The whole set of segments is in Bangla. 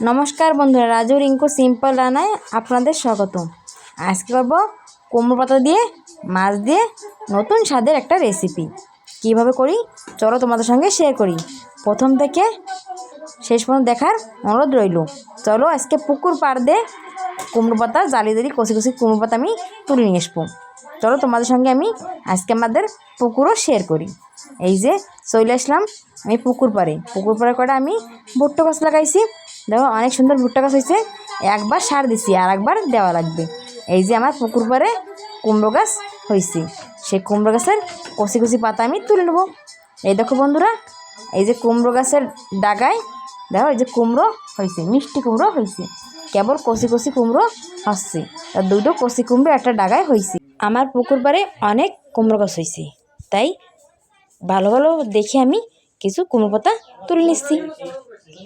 নমস্কার বন্ধুরা, রাজু রিঙ্কু সিম্পল রান্নায় আপনাদের স্বাগত। আজকে করব কুমড়ো পাতা দিয়ে মাছ দিয়ে নতুন স্বাদের একটা রেসিপি। কিভাবে করি চলো তোমাদের সঙ্গে শেয়ার করি। প্রথম থেকে শেষ পর্যন্ত দেখার অনুরোধ রইল। চলো আজকে পুকুর পাড় দিয়ে কুমড়ো পাতা জালি কষি কুমড়ো পাতা আমি তুলে নিয়ে আসবো। চলো তোমাদের সঙ্গে আমি আজকে আমাদের পুকুরও শেয়ার করি। এই যে চলে আসলাম আমি পুকুর পাড়ে করে আমি ভুট্টা গাছ লাগাইছি। দেখো অনেক সুন্দর ভুট্টা গাছ হয়েছে। একবার সার দিছি আর একবার দেওয়া লাগবে। এই যে আমার পুকুর পাড়ে কুমড়ো গাছ হয়েছে, সেই কুমড়ো গাছের কষি পাতা আমি তুলে নেবো। এই দেখো বন্ধুরা, এই যে কুমড়ো গাছের ডাগায় দেখো এই যে কুমড়ো হয়েছে, মিষ্টি কুমড়ো হয়েছে। কেবল কষি কুমড়ো হচ্ছে, আর দুটো কষি কুমড়ো একটা ডাগায় হয়েছে। আমার পুকুর পাড়ে অনেক কুমড়ো গাছ হয়েছে, তাই ভালো ভালো দেখে আমি কিছু কুমড়ো পাতা তুলে নিচ্ছি।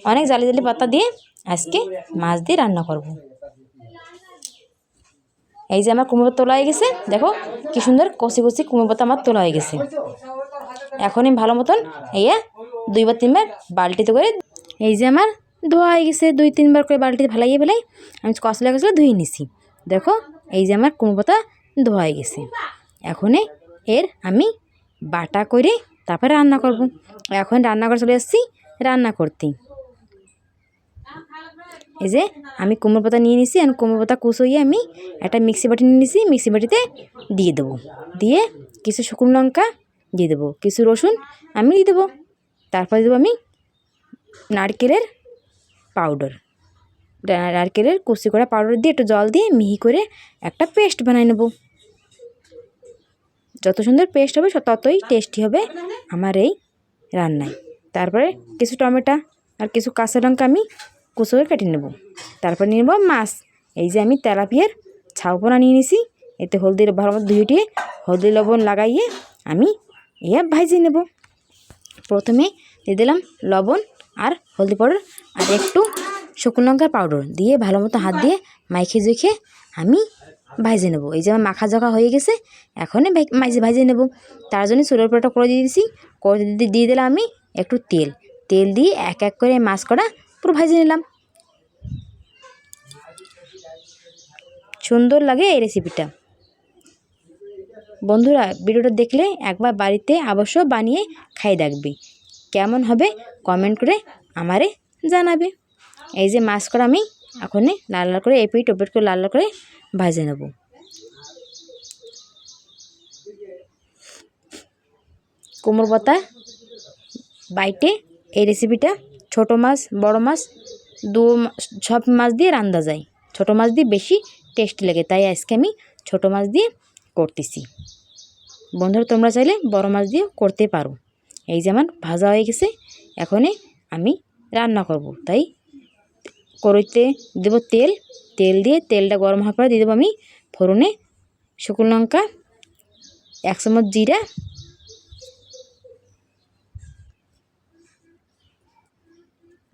অনেক জালি পাতা দিয়ে আজকে মাছ দিয়ে রান্না করব। এই যে আমার কুমড়ো তোলা হয়ে গেছে, দেখো কি সুন্দর কষি কুমড়ো পাতা আমার তোলা হয়ে গেছে। এখন আমি ভালো মতন এই 2-3 বার বালতিতে করে, এই যে আমার ধোয়া হয়ে গেছে 2-3 বার করে বালতিতে ফেলাই আমি কষলা ধুয়ে নিছি। দেখো এই যে আমার কুমড়ো পাতা ধোয়া হয়ে গেছে। এখন এর আমি বাটা করে তারপরে রান্না করব। এখন রান্না করে চলে আসছি রান্না করতে। এই যে আমি কুমড়ো পাতা নিয়ে নিছি, আর কুমড়ো পাতা কুচোইয়ে আমি একটা মিক্সি বাটি নিয়ে নিছি। মিক্সি বাটিতে দিয়ে দেবো, দিয়ে কিছু শুকনো লঙ্কা দিয়ে দেবো, কিছু রসুন আমি দিয়ে দেবো। তারপরে দেবো আমি নারকেলের কুচি করা পাউডার দিয়ে একটু জল দিয়ে মিহি করে একটা পেস্ট বানিয়ে নেব। যত সুন্দর পেস্ট হবে ততই টেস্টি হবে আমার এই রান্নায়। তারপরে কিছু টমেটো আর কিছু কাঁচা লঙ্কা আমি কুচো করে কেটে নেব। তারপর নিয়ে নেব মাছ। এই যে আমি তেলাপিয়ার ছাউপোনা নিয়ে নিছি, এতে হলদি ভালো মতো ধুয়ে হলদি লবণ লাগাইয়ে আমি ভাজিয়ে নেব। প্রথমে দিয়ে দিলাম লবণ আর হলদি পাউডার আর একটু শুকনো লঙ্কার পাউডার দিয়ে ভালো মতো হাত দিয়ে মাখিয়ে আমি ভাজিয়ে নেব। এই যে আমার মাখা জখা হয়ে গেছে, এখনই ভাজিয়ে নেব। তার জন্য চুলের উপরটা করে দিয়ে দিয়েছি, করে দিয়ে দিলাম আমি একটু তেল দিয়ে এক এক করে মাছ করা পুরো ভাজিয়ে নিলাম। সুন্দর লাগে এই রেসিপিটা। বন্ধুরা ভিডিওটা দেখলে একবার বাড়িতে অবশ্য বানিয়ে খাই দেখবে, কেমন হবে কমেন্ট করে আমারে জানাবে। এই যে মাছ করা আমি এখন লাল লাল করে এপিট ওপিট করে লাল লাল করে ভাজে নেব। কুমড়ো পাতা বাইটে এই রেসিপিটা ছোট মাছ বড় মাছ সব মাছ দিয়ে রান্না যায়। ছোট মাছ দিয়ে বেশি টেস্টি লাগে, তাই আজকে আমি ছোট মাছ দিয়ে করতেছি। বন্ধুরা তোমরা চাইলে বড় মাছ দিয়ে করতে পারো। এই যেমন ভাজা হয়ে গেছে, এখন আমি রান্না করব। তাই কড়াইতে দেব তেল দিয়ে তেলটা গরম হওয়ার পরে দিয়ে দেবো আমি ফোড়নে শুকনো লঙ্কা, 1 চামচ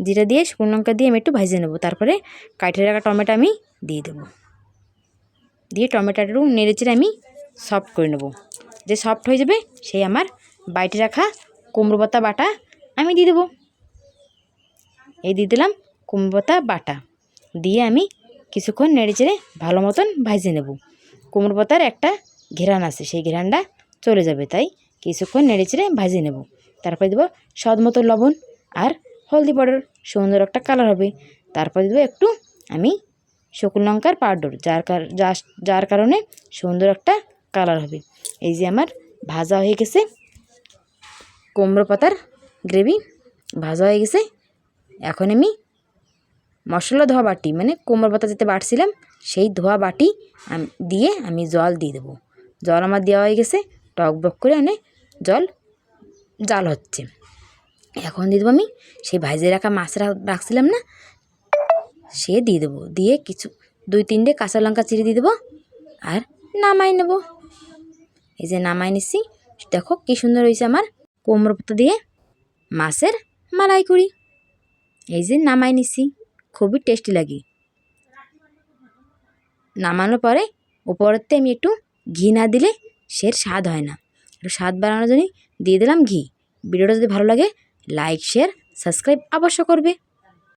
জিরা দিয়ে শুকনো লঙ্কা দিয়ে আমি একটু ভেজে নেব। তারপরে কাটে রাখা টমেটো আমি দিয়ে দেবো, দিয়ে টমেটোটা নেড়েচেড়ে আমি সফট করে নেব। যে সফট হয়ে যাবে সেই আমার বাইটে রাখা কুমড়ো পাতা বাটা আমি দিয়ে দেবো। এই দিয়ে দিলাম কুমড়ো পাতা বাটা, দিয়ে আমি কিছুক্ষণ নেড়েচেড়ে ভালো মতন ভেজে নেব। কুমড়ো পাতার একটা ঘেরান আছে, সেই ঘেরানটা চলে যাবে, তাই কিছুক্ষণ নেড়েচেড়ে ভেজে নেব। তারপরে দেবো স্বাদ মতো লবণ আর হলদি পাউডার, সুন্দর একটা কালার হবে। তারপর দেবো একটু আমি শুকনো লঙ্কার পাউডার, যার কারণে সুন্দর একটা কালার হবে। এই যে আমার ভাজা হয়ে গেছে কুমড়ো পাতার গ্রেভি ভাজা হয়ে গেছে। এখন আমি মশলা ধোয়া বাটি, মানে কুমড়ো পাতা যেতে বাটছিলাম সেই ধোয়া বাটি দিয়ে আমি জল দিয়ে দেবো। জল আমার দেওয়া হয়ে গেছে, টকবক করে জল জাল হচ্ছে। এখন দিয়ে দেবো আমি সেই ভাজিয়ে রাখা মাছ রাখছিলাম না, সে দিয়ে দেবো। দিয়ে কিছু 2-3টে কাঁচা লঙ্কা চিড়ে দিয়ে দেবো আর নামাই নেব। এই যে নামাই নিচ্ছি, দেখো কি সুন্দর হয়েছে আমার কুমড়ো পাতা দিয়ে মাছের মালাইকারি। এই যে নামাই নিচ্ছি, খুবই টেস্টি লাগে। নামানোর পরে উপরেতে আমি একটু ঘি না দিলে সে স্বাদ হয় না, একটু স্বাদ বাড়ানোর জন্য দিয়ে দিলাম ঘি। ভিডিওটা যদি ভালো লাগে লাইক শেয়ার সাবস্ক্রাইব অবশ্য করবে।